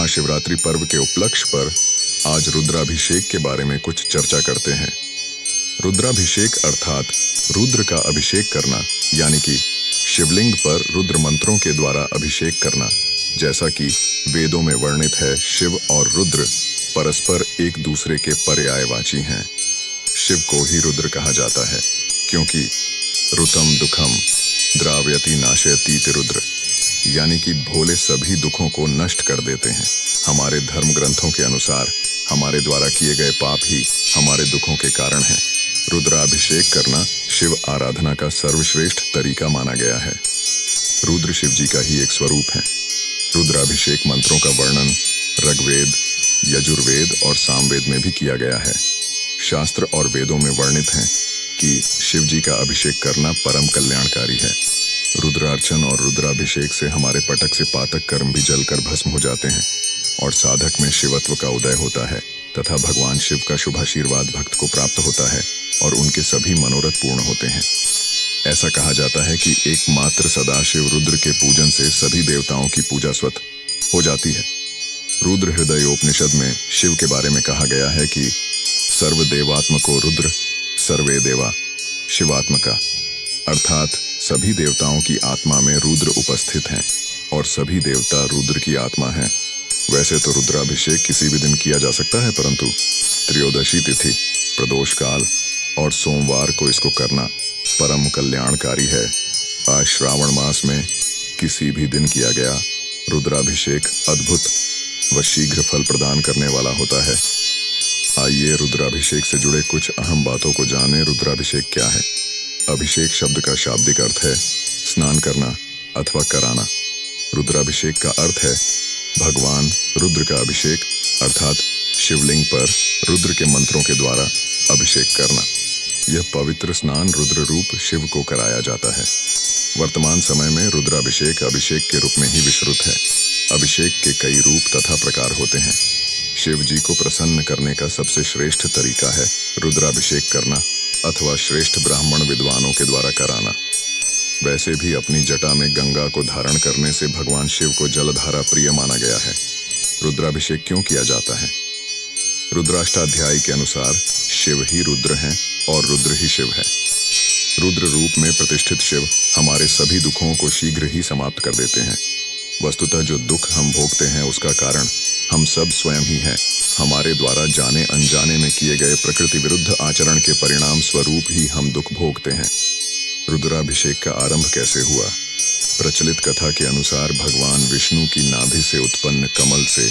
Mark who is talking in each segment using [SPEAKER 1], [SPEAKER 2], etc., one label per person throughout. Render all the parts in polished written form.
[SPEAKER 1] महाशिवरात्रि पर्व के उपलक्ष्य पर आज रुद्राभिषेक के बारे में कुछ चर्चा करते हैं। रुद्राभिषेक अर्थात रुद्र का अभिषेक करना, यानी कि शिवलिंग पर रुद्र मंत्रों के द्वारा अभिषेक करना। जैसा कि वेदों में वर्णित है, शिव और रुद्र परस्पर एक दूसरे के पर्यायवाची हैं। शिव को ही रुद्र कहा जाता है क्योंकि ऋतम दुखम द्राव्यति नाशयतीति रुद्र, यानी कि भोले सभी दुखों को नष्ट कर देते हैं। हमारे धर्म ग्रंथों के अनुसार हमारे द्वारा किए गए पाप ही हमारे दुखों के कारण हैं। रुद्राभिषेक करना शिव आराधना का सर्वश्रेष्ठ तरीका माना गया है। रुद्र शिव जी का ही एक स्वरूप है। रुद्राभिषेक मंत्रों का वर्णन ऋग्वेद, यजुर्वेद और सामवेद में भी किया गया है। शास्त्र और वेदों में वर्णित है कि शिव जी का अभिषेक करना परम कल्याणकारी है। रुद्रार्चन और रुद्राभिषेक से हमारे पटक से पातक कर्म भी जलकर भस्म हो जाते हैं और साधक में शिवत्व का उदय होता है तथा भगवान शिव का शुभाशीर्वाद भक्त को प्राप्त होता है और उनके सभी मनोरथ पूर्ण होते हैं। ऐसा कहा जाता है कि एकमात्र सदाशिव रुद्र के पूजन से सभी देवताओं की पूजा स्वत हो जाती है। रुद्र हृदयोपनिषद में शिव के बारे में कहा गया है कि सर्वदेवात्मको रुद्र सर्वे देवा शिवात्मका, अर्थात सभी देवताओं की आत्मा में रुद्र उपस्थित हैं और सभी देवता रुद्र की आत्मा हैं। वैसे तो रुद्राभिषेक किसी भी दिन किया जा सकता है, परंतु त्रयोदशी तिथि, प्रदोष काल और सोमवार को इसको करना परम कल्याणकारी है। आज श्रावण मास में किसी भी दिन किया गया रुद्राभिषेक अद्भुत व शीघ्र फल प्रदान करने वाला होता है। आइए रुद्राभिषेक से जुड़े कुछ अहम बातों को जानें। रुद्राभिषेक क्या है? अभिषेक शब्द का शाब्दिक अर्थ है स्नान करना अथवा कराना। रुद्राभिषेक का अर्थ है भगवान रुद्र का अभिषेक, अर्थात शिवलिंग पर रुद्र के मंत्रों के द्वारा अभिषेक करना। यह पवित्र स्नान रुद्र रूप शिव को कराया जाता है। वर्तमान समय में रुद्राभिषेक अभिषेक के रूप में ही विश्रुत है। अभिषेक के कई रूप तथा प्रकार होते हैं। शिव जी को प्रसन्न करने का सबसे श्रेष्ठ तरीका है रुद्राभिषेक करना अथवा श्रेष्ठ ब्राह्मण विद्वानों के द्वारा कराना। वैसे भी अपनी जटा में गंगा को धारण करने से भगवान शिव को जलधारा प्रिय माना गया है। रुद्राभिषेक क्यों किया जाता है? रुद्राष्टाध्यायी के अनुसार शिव ही रुद्र हैं और रुद्र ही शिव है। रुद्र रूप में प्रतिष्ठित शिव हमारे सभी दुखों को शीघ्र ही समाप्त कर देते हैं। वस्तुतः जो दुख हम भोगते हैं उसका कारण हम सब स्वयं ही हैं। हमारे द्वारा जाने अनजाने में किए गए प्रकृति विरुद्ध आचरण के परिणाम स्वरूप ही हम दुख भोगते हैं। रुद्राभिषेक का आरंभ कैसे हुआ? प्रचलित कथा के अनुसार भगवान विष्णु की नाभि से उत्पन्न कमल से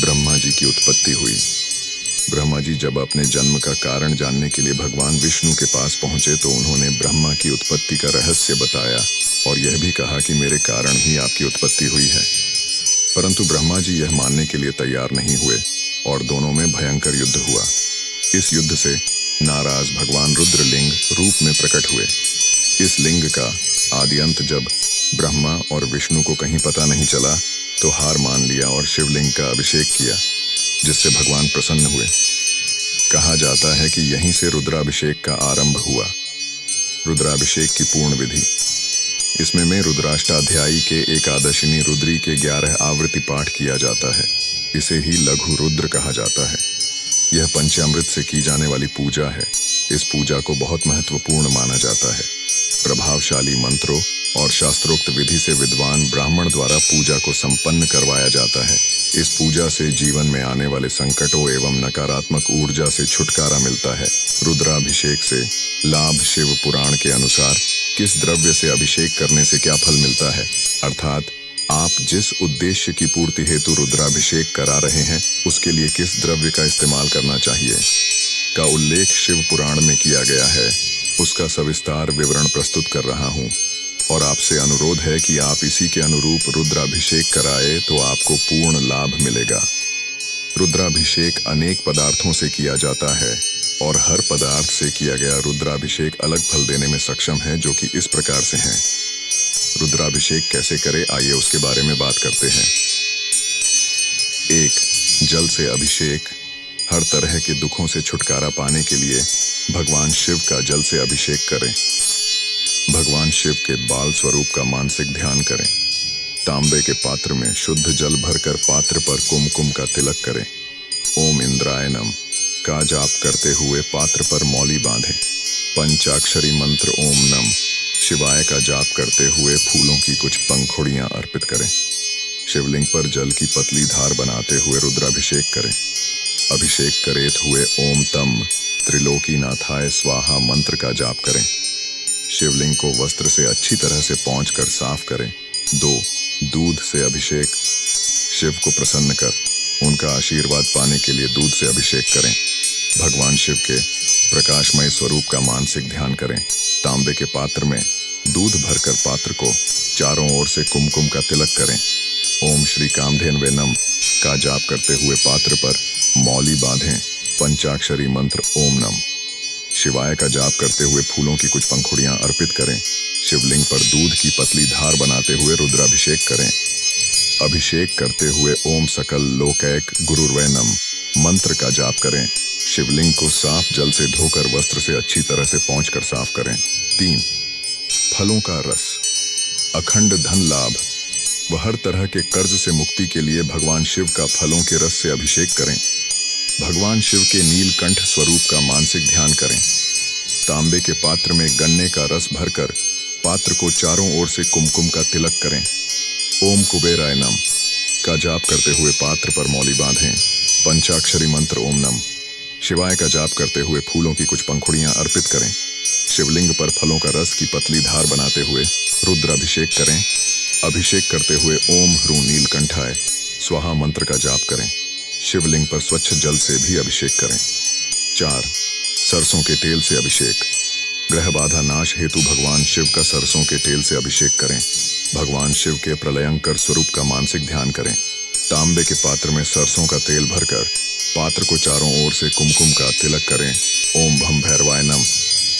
[SPEAKER 1] ब्रह्मा जी की उत्पत्ति हुई। ब्रह्मा जी जब अपने जन्म का कारण जानने के लिए भगवान विष्णु के पास पहुंचे तो उन्होंने ब्रह्मा की उत्पत्ति का रहस्य बताया और यह भी कहा कि मेरे कारण ही आपकी उत्पत्ति हुई है। परंतु ब्रह्मा जी यह मानने के लिए तैयार नहीं हुए और दोनों में भयंकर युद्ध हुआ। इस युद्ध से नाराज भगवान रुद्र लिंग रूप में प्रकट हुए। इस लिंग का आदि अंत जब ब्रह्मा और विष्णु को कहीं पता नहीं चला तो हार मान लिया और शिवलिंग का अभिषेक किया, जिससे भगवान प्रसन्न हुए। कहा जाता है कि यहीं से रुद्राभिषेक का आरंभ हुआ। रुद्राभिषेक की पूर्ण विधि। इसमें में रुद्राष्टाध्यायी के एकादशिनी रुद्री के 11 आवृत्ति पाठ किया जाता है। इसे ही लघु रुद्र कहा जाता है। यह पंचामृत से की जाने वाली पूजा है। इस पूजा को बहुत महत्वपूर्ण माना जाता है। प्रभावशाली मंत्रों और शास्त्रोक्त विधि से विद्वान ब्राह्मण द्वारा पूजा को संपन्न करवाया जाता है। इस पूजा से जीवन में आने वाले संकटों एवं नकारात्मक ऊर्जा से छुटकारा मिलता है। रुद्राभिषेक से लाभ। शिव पुराण के अनुसार किस द्रव्य से अभिषेक करने से क्या फल मिलता है, अर्थात आप जिस उद्देश्य की पूर्ति हेतु रुद्राभिषेक करा रहे हैं उसके लिए किस द्रव्य का इस्तेमाल करना चाहिए का उल्लेख शिव पुराण में किया गया है। उसका सविस्तार विवरण प्रस्तुत कर रहा हूँ और आपसे अनुरोध है कि आप इसी के अनुरूप रुद्राभिषेक कराए तो आपको पूर्ण लाभ मिलेगा। रुद्राभिषेक अनेक पदार्थों से किया जाता है और हर पदार्थ से किया गया रुद्राभिषेक अलग फल देने में सक्षम है, जो कि इस प्रकार से हैं। रुद्राभिषेक कैसे करें, आइए उसके बारे में बात करते हैं। 1. जल से अभिषेक। हर तरह के दुखों से छुटकारा पाने के लिए भगवान शिव का जल से अभिषेक करें। भगवान शिव के बाल स्वरूप का मानसिक ध्यान करें। तांबे के पात्र में शुद्ध जल भरकर पात्र पर कुमकुम का तिलक करें। ओम इंद्राय नम का जाप करते हुए पात्र पर मौली बांधें। पंचाक्षरी मंत्र ओम नम शिवाय का जाप करते हुए फूलों की कुछ पंखुड़ियां अर्पित करें। शिवलिंग पर जल की पतली धार बनाते हुए रुद्राभिषेक करें। अभिषेक करेत हुए ओम तम त्रिलोकीनाथाय स्वाहा मंत्र का जाप करें। शिवलिंग को वस्त्र से अच्छी तरह से पोंछकर साफ करें। 2. दूध से अभिषेक। शिव को प्रसन्न कर उनका आशीर्वाद पाने के लिए दूध से अभिषेक करें। भगवान शिव के प्रकाशमय स्वरूप का मानसिक ध्यान करें। तांबे के पात्र में दूध भरकर पात्र को चारों ओर से कुमकुम का तिलक करें। ओम श्री कामधेनवे नम का जाप करते हुए पात्र पर मौली बांधें। पंचाक्षरी मंत्र ओम नम शिवाय का जाप करते हुए फूलों की कुछ पंखुड़ियां अर्पित करें। शिवलिंग पर दूध की पतली धार बनाते हुए रुद्राभिषेक करें। अभिषेक करते हुए ओम सकल लोकैक गुरुर्वै नम मंत्र का जाप करें। शिवलिंग को साफ जल से धोकर वस्त्र से अच्छी तरह से पोंछकर साफ करें। 3. फलों का रस। अखंड धन लाभ व हर तरह के कर्ज से मुक्ति के लिए भगवान शिव का फलों के रस से अभिषेक करें। भगवान शिव के नीलकंठ स्वरूप का मानसिक ध्यान करें। तांबे के पात्र में गन्ने का रस भरकर पात्र को चारों ओर से कुमकुम का तिलक करें। ओम कुबेराय नम का जाप करते हुए पात्र पर मौली बांधें। पंचाक्षरी मंत्र ओम नम शिवाय का जाप करते हुए फूलों की कुछ पंखुड़ियां अर्पित करें। शिवलिंग पर फलों का रस की पतली धार बनाते हुए रुद्राभिषेक करें। अभिषेक करते हुए ओम ह्रू नीलकंठाय स्वाहा मंत्र का जाप करें। शिवलिंग पर स्वच्छ जल से भी अभिषेक करें। 4. सरसों के तेल से अभिषेक। ग्रह बाधा नाश हेतु भगवान शिव का सरसों के तेल से अभिषेक करें। भगवान शिव के प्रलयंकर स्वरूप का मानसिक ध्यान करें। तांबे के पात्र में सरसों का तेल भरकर पात्र को चारों ओर से कुमकुम का तिलक करें। ओम भम भैरवाय नम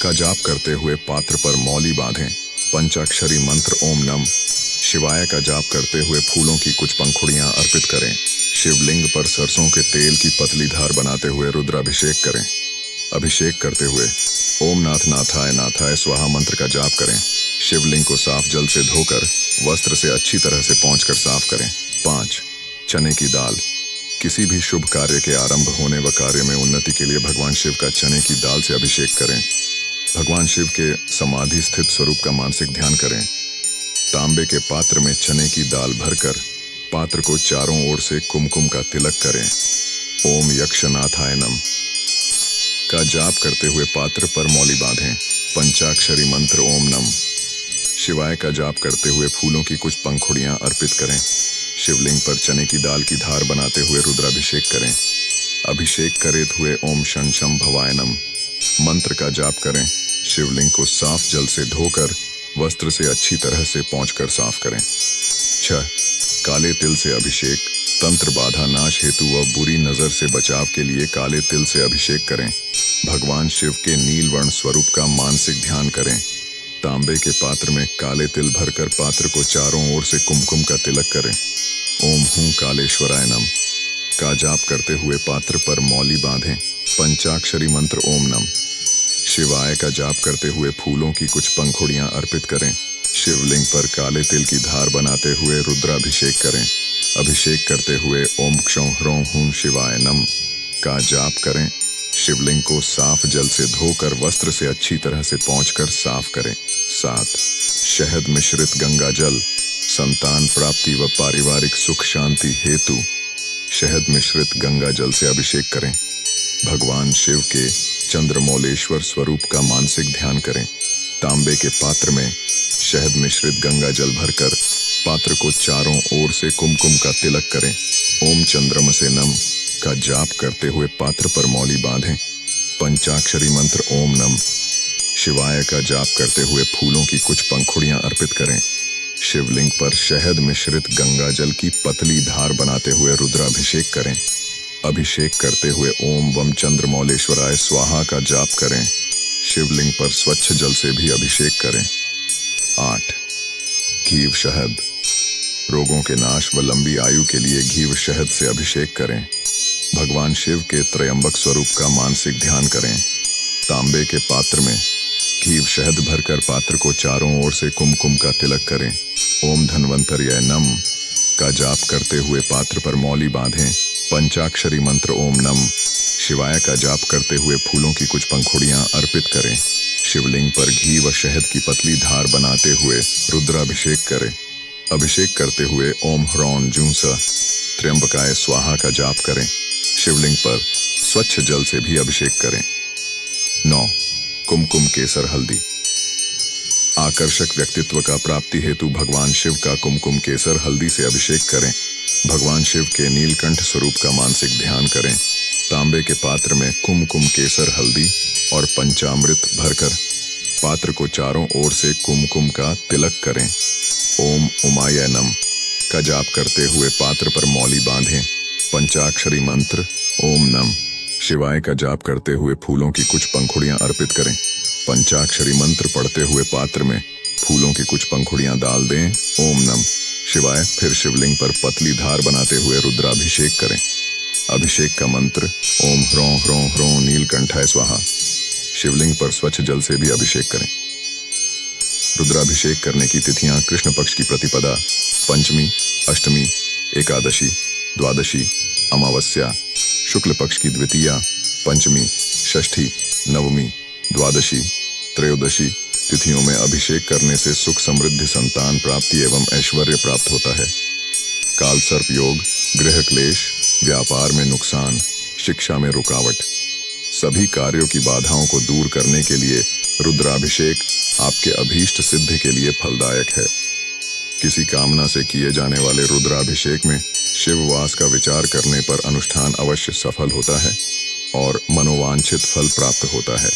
[SPEAKER 1] का जाप करते हुए पात्र पर मौली बांधें। पंचाक्षरी मंत्र ओम नम शिवाय का जाप करते हुए फूलों की कुछ पंखुड़ियां अर्पित करें। शिवलिंग पर सरसों के तेल की पतली धार बनाते हुए रुद्राभिषेक करें। अभिषेक करते हुए ओम नाथ नाथाय नाथाय स्वाहा मंत्र का जाप करें। शिवलिंग को साफ जल से धोकर वस्त्र से अच्छी तरह से पोंछकर साफ करें। 5. चने की दाल। किसी भी शुभ कार्य के आरंभ होने व कार्य में उन्नति के लिए भगवान शिव का चने की दाल से अभिषेक करें। भगवान शिव के समाधि स्थित स्वरूप का मानसिक ध्यान करें। तांबे के पात्र में चने की दाल भरकर पात्र को चारों ओर से कुमकुम का तिलक करें। ओम यक्षनाथाय नम का जाप करते हुए पात्र पर मौली बांधें। पंचाक्षरी मंत्र ओम नम शिवाय का जाप करते हुए फूलों की कुछ पंखुड़ियां अर्पित करें। शिवलिंग पर चने की दाल की धार बनाते हुए रुद्राभिषेक करें। अभिषेक करेत हुए ओम शं शं भवाय नम मंत्र का जाप करें। शिवलिंग को साफ जल से धोकर वस्त्र से अच्छी तरह से पोंछकर साफ करें। 6. काले तिल से अभिषेक। तंत्र बाधा नाश हेतु व बुरी नजर से बचाव के लिए काले तिल से अभिषेक करें। भगवान शिव के नीलवर्ण स्वरूप का मानसिक ध्यान करें। तांबे के पात्र में काले तिल भरकर पात्र को चारों ओर से कुमकुम का तिलक करें। ओम हूं कालेश्वराय नम का जाप करते हुए पात्र पर मौली बांधें। पंचाक्षरी मंत्र ओम नम शिवाय का जाप करते हुए फूलों की कुछ पंखुड़ियां अर्पित करें। शिवलिंग पर काले तिल की धार बनाते हुए रुद्राभिषेक करें। अभिषेक करते हुए ओम क्षौं ह्रौं हूं शिवाय नम का जाप करें। शिवलिंग को साफ जल से धोकर वस्त्र से अच्छी तरह से पोंछकर साफ करें। 7. शहद मिश्रित गंगा जल। संतान प्राप्ति व पारिवारिक सुख शांति हेतु शहद मिश्रित गंगा जल से अभिषेक करें। भगवान शिव के चंद्रमौलेश्वर स्वरूप का मानसिक ध्यान करें। तांबे के पात्र में शहद मिश्रित गंगा जल भरकर पात्र को चारों ओर से कुमकुम का तिलक करें। ओम चंद्रमसे नम का जाप करते हुए पात्र पर मौली बांधें। पंचाक्षरी मंत्र ओम नम शिवाय का जाप करते हुए फूलों की कुछ पंखुड़ियां अर्पित करें। शिवलिंग पर शहद मिश्रित गंगा जल की पतली धार बनाते हुए रुद्राभिषेक करें। अभिषेक करते हुए ओम वम चंद्रमौलेश्वराय स्वाहा का जाप करें। शिवलिंग पर स्वच्छ जल से भी अभिषेक करें। 8. घीव शहद। रोगों के नाश व लंबी आयु के लिए घीव शहद से अभिषेक करें। भगवान शिव के त्रयंबक स्वरूप का मानसिक ध्यान करें। तांबे के पात्र में घी शहद भरकर पात्र को चारों ओर से कुमकुम का तिलक करें। ओम धन्वंतर्य नम का जाप करते हुए पात्र पर मौली बांधें। पंचाक्षरी मंत्र ओम नम शिवाय का जाप करते हुए फूलों की कुछ पंखुड़ियां अर्पित करें। शिवलिंग पर घी व शहद की पतली धार बनाते हुए रुद्राभिषेक करें। अभिषेक करते हुए ओम ह्रौं जूंस त्र्यंबकाय स्वाहा का जाप करें। शिवलिंग पर स्वच्छ जल से भी अभिषेक करें। 9. कुमकुम केसर हल्दी। आकर्षक व्यक्तित्व का प्राप्ति हेतु भगवान शिव का कुमकुम केसर हल्दी से अभिषेक करें। भगवान शिव के नीलकंठ स्वरूप का मानसिक ध्यान करें। तांबे के पात्र में कुमकुम केसर हल्दी और पंचामृत भरकर पात्र को चारों ओर से कुमकुम का तिलक करें। ओम उमाय नम का जाप करते हुए पात्र पर मौली बांधें। पंचाक्षरी मंत्र ओम नम शिवाय का जाप करते हुए फूलों की कुछ पंखुड़ियां अर्पित करें। पंचाक्षरी मंत्र पढ़ते हुए पात्र में फूलों की कुछ पंखुड़ियां डाल दें। ओम नम शिवाय फिर शिवलिंग पर पतली धार बनाते हुए रुद्राभिषेक करें। अभिषेक का मंत्र ओम ह्रौं ह्रौं ह्रौं नीलकंठाय स्वाहा। शिवलिंग पर स्वच्छ जल से भी अभिषेक करें। रुद्राभिषेक करने की तिथियां कृष्ण पक्ष की प्रतिपदा, पंचमी, अष्टमी, एकादशी, द्वादशी, अमावस्या, शुक्ल पक्ष की द्वितीया, पंचमी, षष्ठी, नवमी, द्वादशी, त्रयोदशी तिथियों में अभिषेक करने से सुख समृद्धि संतान प्राप्ति एवं ऐश्वर्य प्राप्त होता है। काल सर्प योग, गृह क्लेश, व्यापार में नुकसान, शिक्षा में रुकावट, सभी कार्यों की बाधाओं को दूर करने के लिए रुद्राभिषेक आपके अभीष्ट सिद्धि के लिए फलदायक है। किसी कामना से किए जाने वाले रुद्राभिषेक में शिववास का विचार करने पर अनुष्ठान अवश्य सफल होता है और मनोवांछित फल प्राप्त होता है।